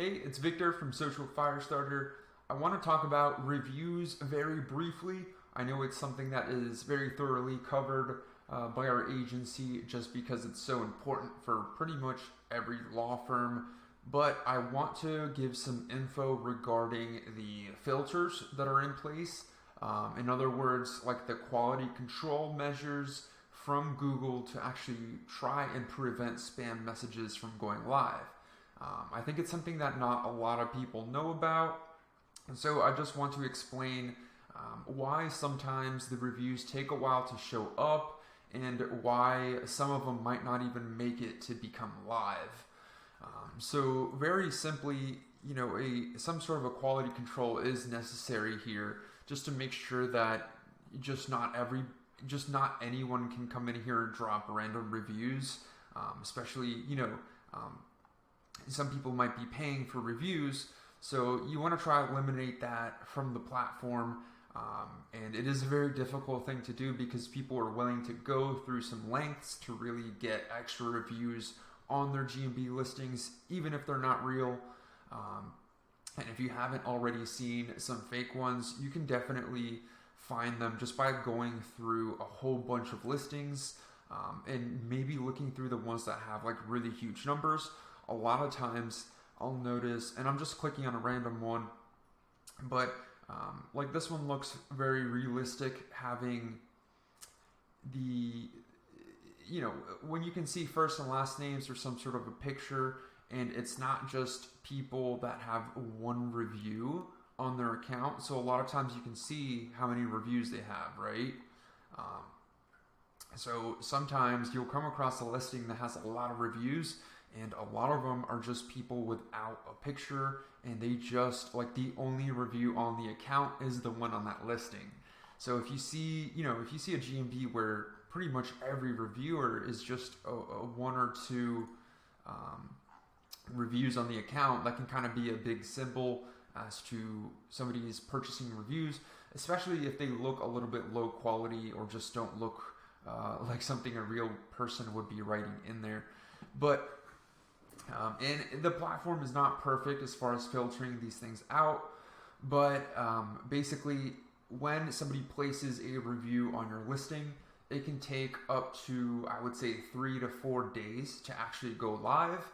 Hey, it's Victor from Social Firestarter. I want to talk about reviews very briefly. I know it's something that is very thoroughly covered by our agency just because it's so important for pretty much every law firm. But I want to give some info regarding the filters that are in place. In other words, like the quality control measures from Google to actually try and prevent spam messages from going live. I think it's something that not a lot of people know about, and so I just want to explain why sometimes the reviews take a while to show up and why some of them might not even make it to become live. So very simply, some sort of a quality control is necessary here just to make sure that just not anyone can come in here and drop random reviews, especially, some people might be paying for reviews, so you want to try to eliminate that from the platform, and it is a very difficult thing to do because people are willing to go through some lengths to really get extra reviews on their GMB listings, even if they're not real. And if you haven't already seen some fake ones, you can definitely find them just by going through a whole bunch of listings and maybe looking through the ones that have like really huge numbers. A lot of times I'll notice, and I'm just clicking on a random one, but like this one looks very realistic, having the, when you can see first and last names or some sort of a picture, and it's not just people that have one review on their account. So a lot of times you can see how many reviews they have, right? So sometimes you'll come across a listing that has a lot of reviews, and a lot of them are just people without a picture, and they just, like, the only review on the account is the one on that listing. So if you see, a GMB where pretty much every reviewer is just a one or two reviews on the account, that can kind of be a big symbol as to somebody is purchasing reviews, especially if they look a little bit low quality or just don't look like something a real person would be writing in there. But and the platform is not perfect as far as filtering these things out, but basically when somebody places a review on your listing, it can take up to, I would say, 3 to 4 days to actually go live.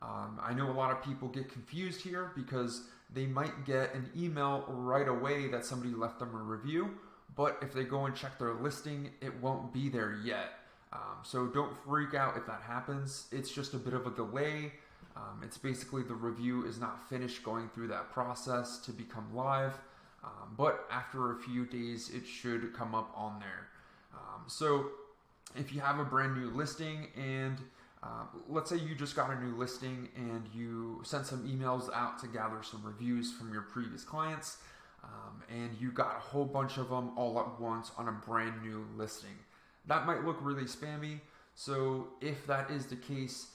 I know a lot of people get confused here because they might get an email right away that somebody left them a review, but if they go and check their listing, it won't be there yet. So don't freak out if that happens. It's just a bit of a delay. It's basically the review is not finished going through that process to become live, but after a few days, it should come up on there. So if you have a brand new listing and let's say you just got a new listing and you sent some emails out to gather some reviews from your previous clients, and you got a whole bunch of them all at once on a brand new listing. That might look really spammy, so if that is the case,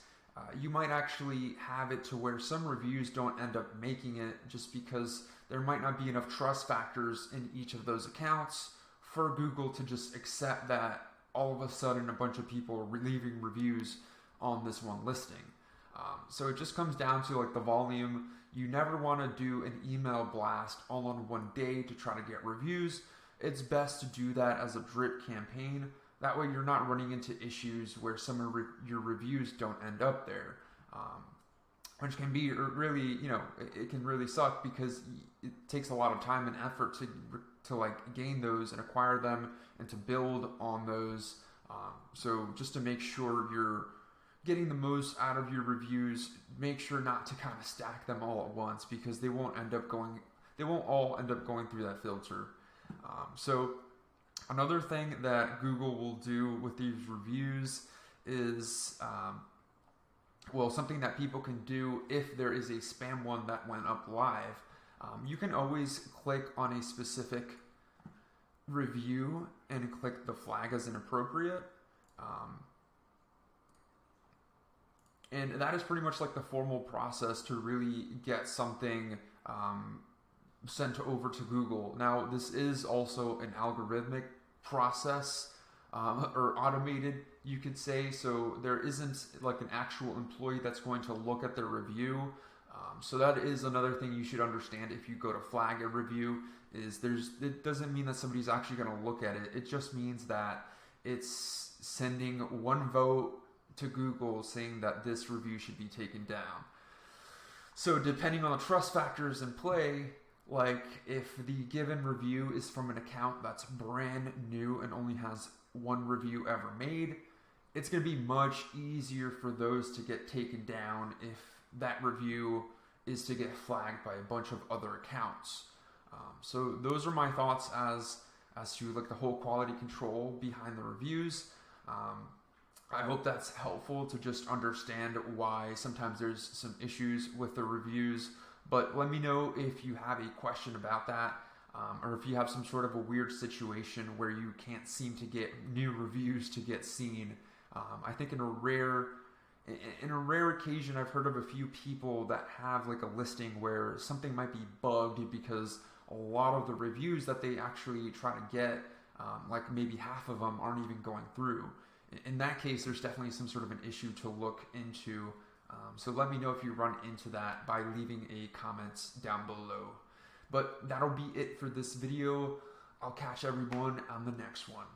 you might actually have it to where some reviews don't end up making it just because there might not be enough trust factors in each of those accounts for Google to just accept that all of a sudden a bunch of people are leaving reviews on this one listing. So it just comes down to like the volume. You never want to do an email blast all on one day to try to get reviews. It's best to do that as a drip campaign. That way you're not running into issues where some of your reviews don't end up there, which can be really, it can really suck because it takes a lot of time and effort to like gain those and acquire them and to build on those. So just to make sure you're getting the most out of your reviews, make sure not to kind of stack them all at once because they won't all end up going through that filter. So another thing that Google will do with these reviews is, something that people can do if there is a spam one that went up live. You can always click on a specific review and click the flag as inappropriate. And that is pretty much like the formal process to really get something sent over to Google. Now, this is also an algorithmic process or automated, you could say. So there isn't like an actual employee that's going to look at their review. So that is another thing you should understand if you go to flag a review, is it doesn't mean that somebody's actually going to look at it. It just means that it's sending one vote to Google saying that this review should be taken down. So depending on the trust factors in play, like if the given review is from an account that's brand new and only has one review ever made, it's going to be much easier for those to get taken down if that review is to get flagged by a bunch of other accounts. So those are my thoughts as to like the whole quality control behind the reviews. I hope that's helpful to just understand why sometimes there's some issues with the reviews, but let me know if you have a question about that, or if you have some sort of a weird situation where you can't seem to get new reviews to get seen. I think in a rare occasion, I've heard of a few people that have like a listing where something might be bugged because a lot of the reviews that they actually try to get, like maybe half of them aren't even going through. In that case, there's definitely some sort of an issue to look into. So let me know if you run into that by leaving a comments down below. But that'll be it for this video. I'll catch everyone on the next one.